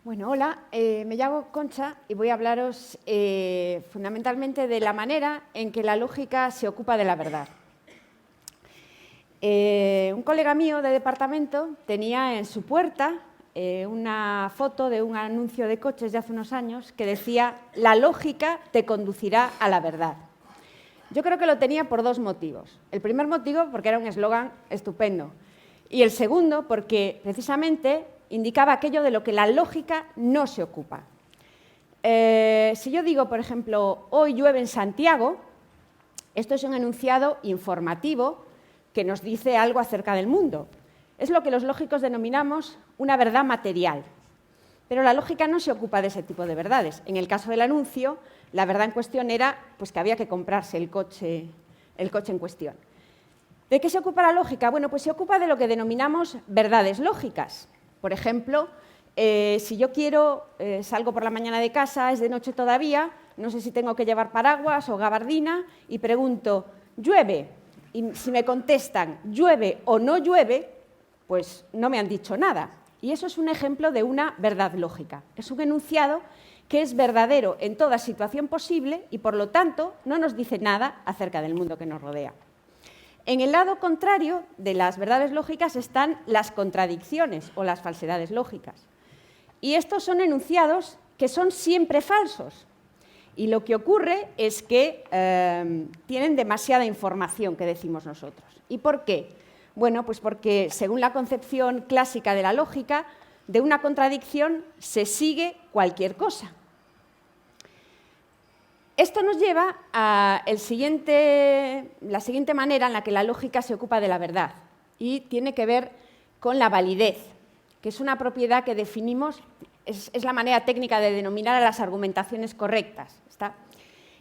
Bueno, hola, me llamo Concha y voy a hablaros fundamentalmente de la manera en que la lógica se ocupa de la verdad. Un colega mío de departamento tenía en su puerta una foto de un anuncio de coches de hace unos años que decía «La lógica te conducirá a la verdad». Yo creo que lo tenía por dos motivos. El primer motivo porque era un eslogan estupendo y el segundo porque precisamente indicaba aquello de lo que la lógica no se ocupa. Si yo digo, por ejemplo, hoy llueve en Santiago, esto es un enunciado informativo que nos dice algo acerca del mundo. Es lo que los lógicos denominamos una verdad material. Pero la lógica no se ocupa de ese tipo de verdades. En el caso del anuncio, la verdad en cuestión era pues, que había que comprarse el coche en cuestión. ¿De qué se ocupa la lógica? Bueno, pues se ocupa de lo que denominamos verdades lógicas. Por ejemplo, si yo salgo por la mañana de casa, es de noche todavía, no sé si tengo que llevar paraguas o gabardina, y pregunto, ¿llueve? Y si me contestan, ¿llueve o no llueve? Pues no me han dicho nada. Y eso es un ejemplo de una verdad lógica. Es un enunciado que es verdadero en toda situación posible y, por lo tanto, no nos dice nada acerca del mundo que nos rodea. En el lado contrario de las verdades lógicas están las contradicciones o las falsedades lógicas. Y estos son enunciados que son siempre falsos. Y lo que ocurre es que tienen demasiada información, que decimos nosotros. ¿Y por qué? Bueno, pues porque según la concepción clásica de la lógica, de una contradicción se sigue cualquier cosa. Esto nos lleva a la siguiente manera en la que la lógica se ocupa de la verdad y tiene que ver con la validez, que es una propiedad que definimos, es la manera técnica de denominar a las argumentaciones correctas. ¿Está?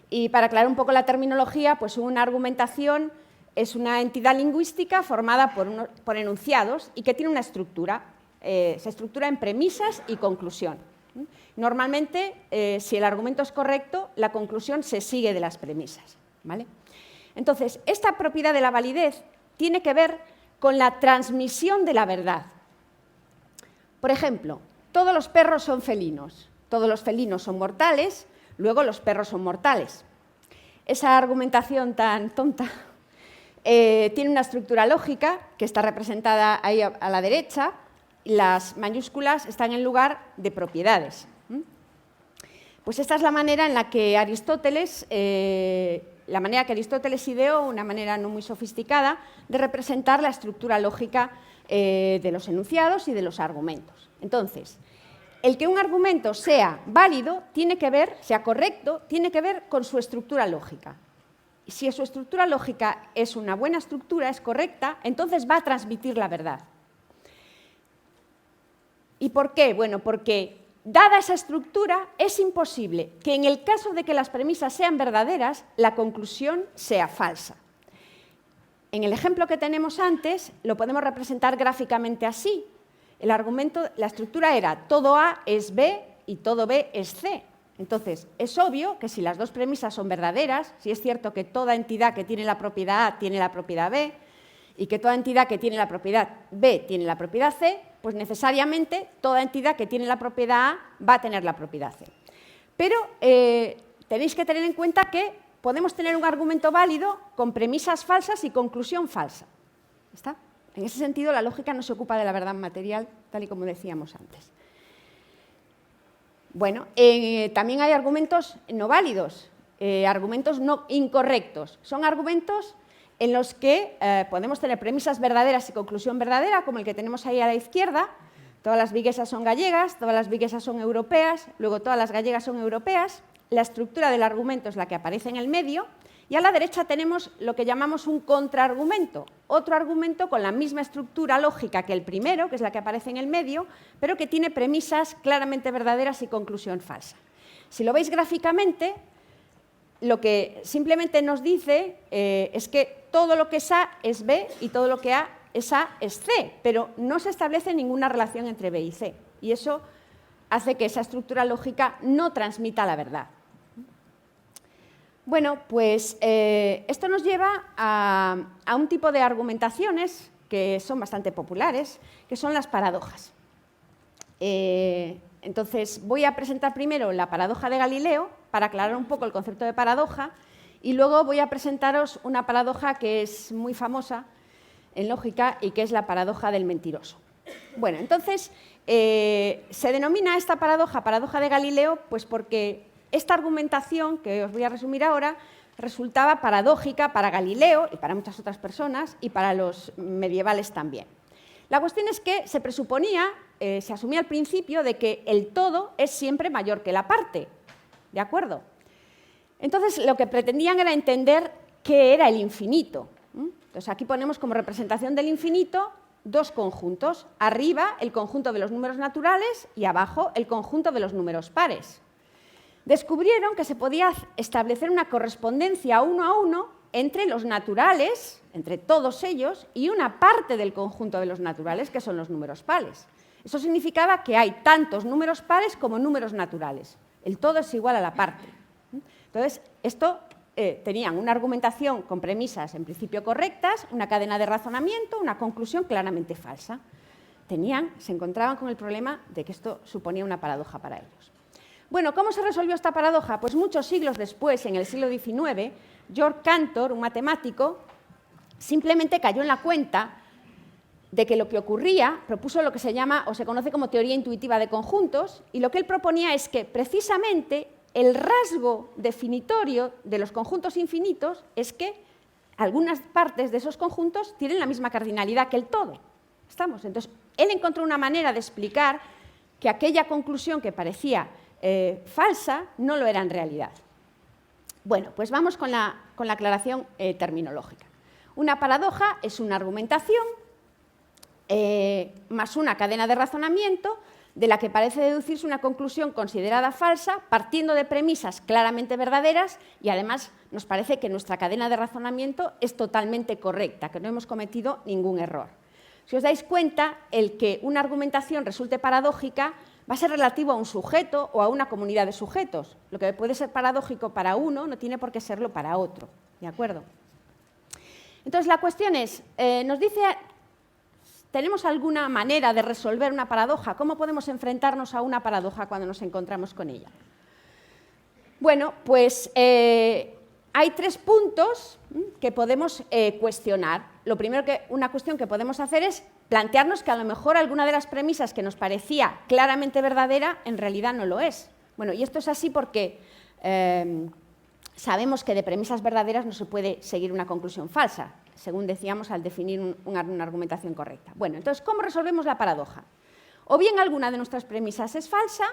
Y para aclarar un poco la terminología, pues una argumentación es una entidad lingüística formada por enunciados y que tiene una estructura. Se estructura en premisas y conclusión. Normalmente, si el argumento es correcto, la conclusión se sigue de las premisas. ¿Vale? Entonces, esta propiedad de la validez tiene que ver con la transmisión de la verdad. Por ejemplo, todos los perros son felinos, todos los felinos son mortales, luego los perros son mortales. Esa argumentación tan tonta tiene una estructura lógica que está representada ahí a la derecha. Las mayúsculas están en lugar de propiedades. Pues esta es la manera en la que Aristóteles ideó, una manera no muy sofisticada, de representar la estructura lógica de los enunciados y de los argumentos. Entonces, el que un argumento sea válido, sea correcto, tiene que ver con su estructura lógica. Si su estructura lógica es una buena estructura, es correcta, entonces va a transmitir la verdad. ¿Y por qué? Bueno, porque dada esa estructura, es imposible que en el caso de que las premisas sean verdaderas, la conclusión sea falsa. En el ejemplo que tenemos antes, lo podemos representar gráficamente así. La estructura era todo A es B y todo B es C. Entonces, es obvio que si las dos premisas son verdaderas, si es cierto que toda entidad que tiene la propiedad A tiene la propiedad B y que toda entidad que tiene la propiedad B tiene la propiedad C, pues necesariamente toda entidad que tiene la propiedad A va a tener la propiedad C. Pero tenéis que tener en cuenta que podemos tener un argumento válido con premisas falsas y conclusión falsa. ¿Está? En ese sentido, la lógica no se ocupa de la verdad material, tal y como decíamos antes. Bueno, también hay argumentos no válidos, argumentos no incorrectos. Son argumentos en los que podemos tener premisas verdaderas y conclusión verdadera, como el que tenemos ahí a la izquierda. Todas las viguesas son gallegas, todas las viguesas son europeas, luego todas las gallegas son europeas. La estructura del argumento es la que aparece en el medio. Y a la derecha tenemos lo que llamamos un contraargumento, otro argumento con la misma estructura lógica que el primero, que es la que aparece en el medio, pero que tiene premisas claramente verdaderas y conclusión falsa. Si lo veis gráficamente, lo que simplemente nos dice es que todo lo que es A es B y todo lo que es A es C, pero no se establece ninguna relación entre B y C. Y eso hace que esa estructura lógica no transmita la verdad. Bueno, pues esto nos lleva a un tipo de argumentaciones que son bastante populares, que son las paradojas. Entonces, voy a presentar primero la paradoja de Galileo para aclarar un poco el concepto de paradoja y luego voy a presentaros una paradoja que es muy famosa en lógica y que es la paradoja del mentiroso. Bueno, entonces, se denomina esta paradoja de Galileo pues porque esta argumentación que os voy a resumir ahora resultaba paradójica para Galileo y para muchas otras personas y para los medievales también. La cuestión es que se presuponía, se asumía al principio de que el todo es siempre mayor que la parte, ¿de acuerdo? Entonces, lo que pretendían era entender qué era el infinito. Entonces, aquí ponemos como representación del infinito dos conjuntos. Arriba, el conjunto de los números naturales y abajo, el conjunto de los números pares. Descubrieron que se podía establecer una correspondencia uno a uno entre los naturales, entre todos ellos, y una parte del conjunto de los naturales, que son los números pares. Eso significaba que hay tantos números pares como números naturales. El todo es igual a la parte. Entonces, esto tenían una argumentación con premisas en principio correctas, una cadena de razonamiento, una conclusión claramente falsa. Se encontraban con el problema de que esto suponía una paradoja para ellos. Bueno, ¿cómo se resolvió esta paradoja? Pues muchos siglos después, en el siglo XIX, Georg Cantor, un matemático, simplemente cayó en la cuenta de que lo que ocurría, propuso lo que se llama o se conoce como teoría intuitiva de conjuntos, y lo que él proponía es que precisamente el rasgo definitorio de los conjuntos infinitos es que algunas partes de esos conjuntos tienen la misma cardinalidad que el todo. Entonces, él encontró una manera de explicar que aquella conclusión que parecía falsa no lo era en realidad. Bueno, pues vamos con la aclaración terminológica. Una paradoja es una argumentación más una cadena de razonamiento de la que parece deducirse una conclusión considerada falsa, partiendo de premisas claramente verdaderas y además nos parece que nuestra cadena de razonamiento es totalmente correcta, que no hemos cometido ningún error. Si os dais cuenta, el que una argumentación resulte paradójica va a ser relativo a un sujeto o a una comunidad de sujetos. Lo que puede ser paradójico para uno no tiene por qué serlo para otro, ¿de acuerdo? Entonces, la cuestión es, nos dice, ¿tenemos alguna manera de resolver una paradoja? ¿Cómo podemos enfrentarnos a una paradoja cuando nos encontramos con ella? Bueno, pues hay 3 puntos que podemos cuestionar. Lo primero una cuestión que podemos hacer es plantearnos que a lo mejor alguna de las premisas que nos parecía claramente verdadera en realidad no lo es. Bueno, y esto es así porque sabemos que de premisas verdaderas no se puede seguir una conclusión falsa, según decíamos al definir una argumentación correcta. Bueno, entonces, ¿cómo resolvemos la paradoja? O bien alguna de nuestras premisas es falsa,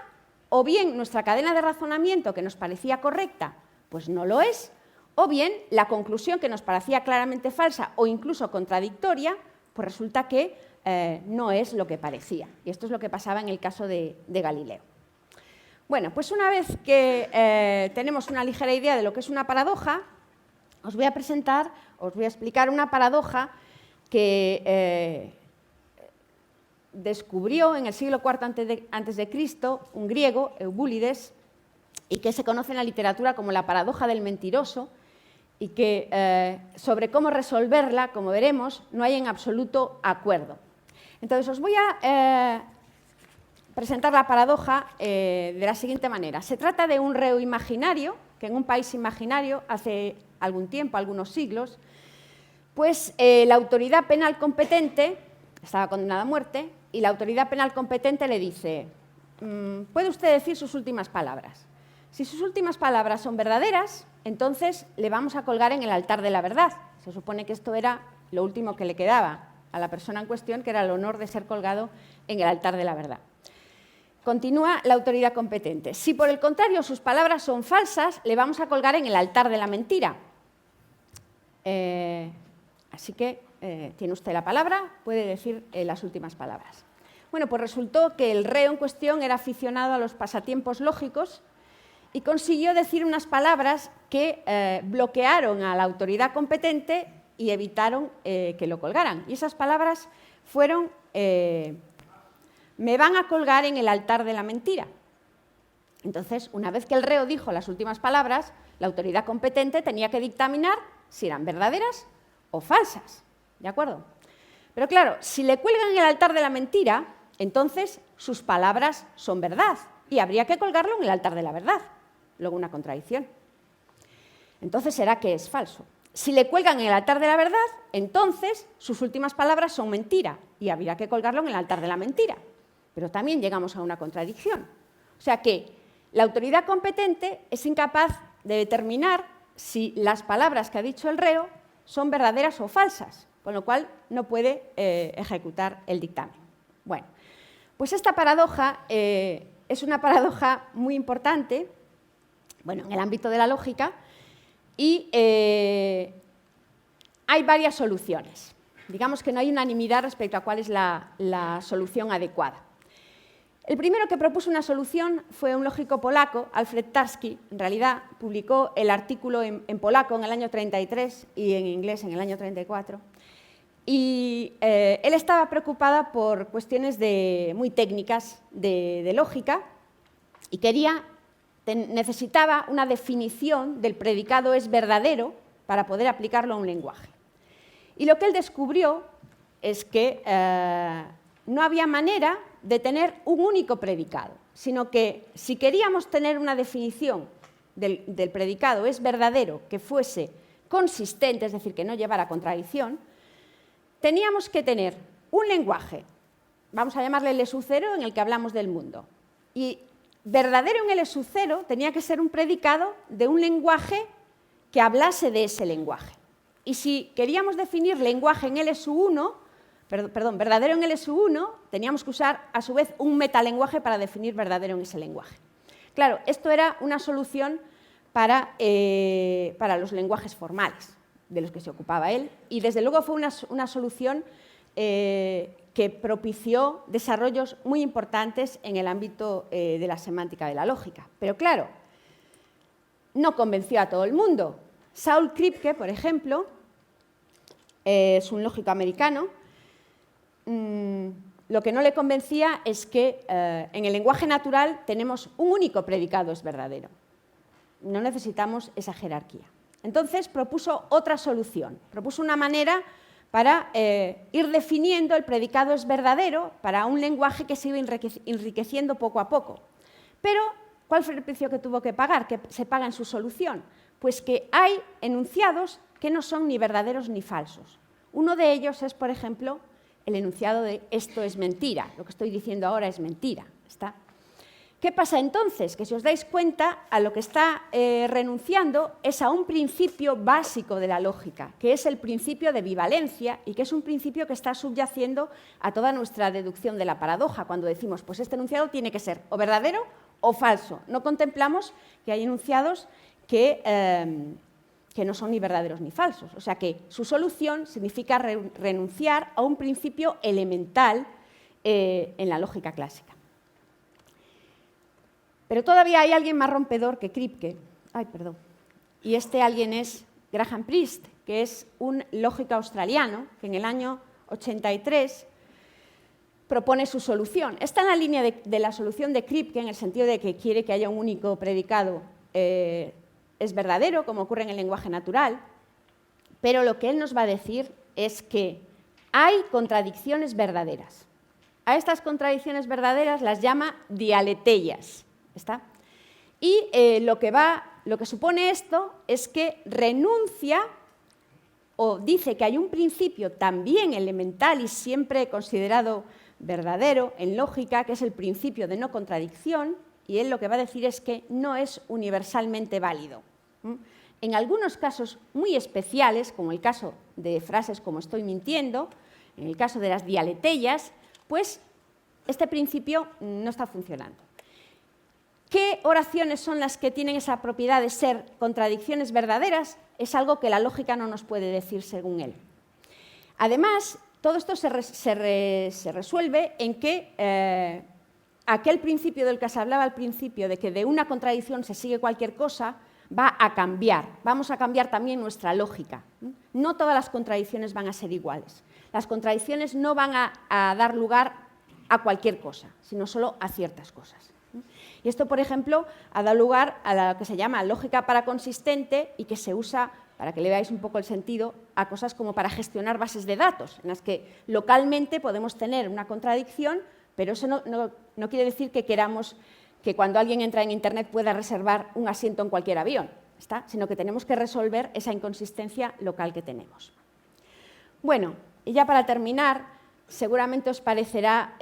o bien nuestra cadena de razonamiento que nos parecía correcta, pues no lo es, o bien la conclusión que nos parecía claramente falsa o incluso contradictoria, pues resulta que no es lo que parecía. Y esto es lo que pasaba en el caso de Galileo. Bueno, pues una vez que tenemos una ligera idea de lo que es una paradoja, os voy a explicar una paradoja que descubrió en el siglo IV antes de Cristo un griego, Eubúlides, y que se conoce en la literatura como la paradoja del mentiroso, y que sobre cómo resolverla, como veremos, no hay en absoluto acuerdo. Entonces, os voy a presentar la paradoja de la siguiente manera. Se trata de un reo imaginario, que en un país imaginario, hace algún tiempo, algunos siglos, pues la autoridad penal competente, estaba condenada a muerte, y la autoridad penal competente le dice, ¿puede usted decir sus últimas palabras? Si sus últimas palabras son verdaderas, entonces le vamos a colgar en el altar de la verdad. Se supone que esto era lo último que le quedaba a la persona en cuestión, que era el honor de ser colgado en el altar de la verdad. Continúa la autoridad competente. Si por el contrario sus palabras son falsas, le vamos a colgar en el altar de la mentira. Así que tiene usted la palabra, puede decir las últimas palabras. Bueno, pues resultó que el reo en cuestión era aficionado a los pasatiempos lógicos y consiguió decir unas palabras que bloquearon a la autoridad competente y evitaron que lo colgaran. Y esas palabras fueron, me van a colgar en el altar de la mentira. Entonces, una vez que el reo dijo las últimas palabras, la autoridad competente tenía que dictaminar si eran verdaderas o falsas, ¿de acuerdo? Pero claro, si le cuelgan en el altar de la mentira, entonces sus palabras son verdad y habría que colgarlo en el altar de la verdad. Luego una contradicción. Entonces será que es falso. Si le cuelgan en el altar de la verdad, entonces sus últimas palabras son mentira y habría que colgarlo en el altar de la mentira. Pero también llegamos a una contradicción. O sea que la autoridad competente es incapaz de determinar si las palabras que ha dicho el reo son verdaderas o falsas, con lo cual no puede ejecutar el dictamen. Bueno, pues esta paradoja es una paradoja muy importante, bueno, en el ámbito de la lógica, y hay varias soluciones. Digamos que no hay unanimidad respecto a cuál es la solución adecuada. El primero que propuso una solución fue un lógico polaco, Alfred Tarski. En realidad publicó el artículo en polaco en el año 33 y en inglés en el año 34. Y él estaba preocupado por cuestiones muy técnicas de lógica y necesitaba una definición del predicado es verdadero para poder aplicarlo a un lenguaje. Y lo que él descubrió es que no había manera de tener un único predicado, sino que si queríamos tener una definición del predicado es verdadero que fuese consistente, es decir, que no llevara contradicción, teníamos que tener un lenguaje, vamos a llamarle el esucero, en el que hablamos del mundo. Y verdadero en el esucero tenía que ser un predicado de un lenguaje que hablase de ese lenguaje. Y si queríamos definir lenguaje en el SU1, verdadero en el SU1, teníamos que usar a su vez un metalenguaje para definir verdadero en ese lenguaje. Claro, esto era una solución para los lenguajes formales, de los que se ocupaba él, y desde luego fue una solución que propició desarrollos muy importantes en el ámbito de la semántica de la lógica. Pero claro, no convenció a todo el mundo. Saul Kripke, por ejemplo, es un lógico americano. Lo que no le convencía es que en el lenguaje natural tenemos un único predicado es verdadero. No necesitamos esa jerarquía. Entonces propuso otra solución, propuso una manera para ir definiendo el predicado es verdadero para un lenguaje que se iba enriqueciendo poco a poco. Pero, ¿cuál fue el precio que tuvo que pagar, que se paga en su solución? Pues que hay enunciados que no son ni verdaderos ni falsos. Uno de ellos es, por ejemplo, el enunciado de esto es mentira, lo que estoy diciendo ahora es mentira. ¿Está? ¿Qué pasa entonces? Que si os dais cuenta, a lo que está renunciando es a un principio básico de la lógica, que es el principio de bivalencia y que es un principio que está subyaciendo a toda nuestra deducción de la paradoja, cuando decimos, pues este enunciado tiene que ser o verdadero o falso. No contemplamos que hay enunciados que no son ni verdaderos ni falsos. O sea que su solución significa renunciar a un principio elemental en la lógica clásica. Pero todavía hay alguien más rompedor que Kripke. Y este alguien es Graham Priest, que es un lógico australiano que en el año 83 propone su solución. Está en la línea de la solución de Kripke, en el sentido de que quiere que haya un único predicado es verdadero, como ocurre en el lenguaje natural, pero lo que él nos va a decir es que hay contradicciones verdaderas. A estas contradicciones verdaderas las llama dialeteyas. ¿Está? Y lo que supone esto es que renuncia o dice que hay un principio también elemental y siempre considerado verdadero en lógica, que es el principio de no contradicción, y él lo que va a decir es que no es universalmente válido. En algunos casos muy especiales, como el caso de frases como estoy mintiendo, en el caso de las dialeteyas, pues este principio no está funcionando. ¿Qué oraciones son las que tienen esa propiedad de ser contradicciones verdaderas? Es algo que la lógica no nos puede decir según él. Además, todo esto se resuelve en que aquel principio del que se hablaba al principio, de que de una contradicción se sigue cualquier cosa, va a cambiar. Vamos a cambiar también nuestra lógica. No todas las contradicciones van a ser iguales. Las contradicciones no van a dar lugar a cualquier cosa, sino solo a ciertas cosas. Y esto, por ejemplo, ha dado lugar a lo que se llama lógica paraconsistente y que se usa, para que le veáis un poco el sentido, a cosas como para gestionar bases de datos, en las que localmente podemos tener una contradicción, pero eso no quiere decir que queramos que cuando alguien entra en Internet pueda reservar un asiento en cualquier avión, sino que tenemos que resolver esa inconsistencia local que tenemos. Bueno, y ya para terminar, seguramente os parecerá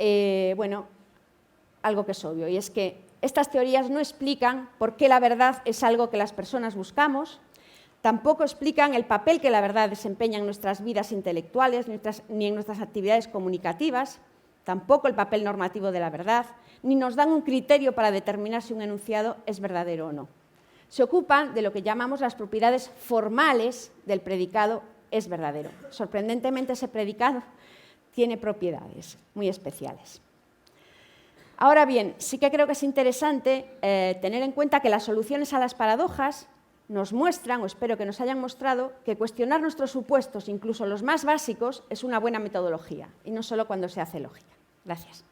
algo que es obvio, y es que estas teorías no explican por qué la verdad es algo que las personas buscamos, tampoco explican el papel que la verdad desempeña en nuestras vidas intelectuales ni en nuestras actividades comunicativas, tampoco el papel normativo de la verdad, ni nos dan un criterio para determinar si un enunciado es verdadero o no. Se ocupan de lo que llamamos las propiedades formales del predicado es verdadero. Sorprendentemente, ese predicado tiene propiedades muy especiales. Ahora bien, sí que creo que es interesante tener en cuenta que las soluciones a las paradojas nos muestran, o espero que nos hayan mostrado, que cuestionar nuestros supuestos, incluso los más básicos, es una buena metodología, y no solo cuando se hace lógica. Gracias.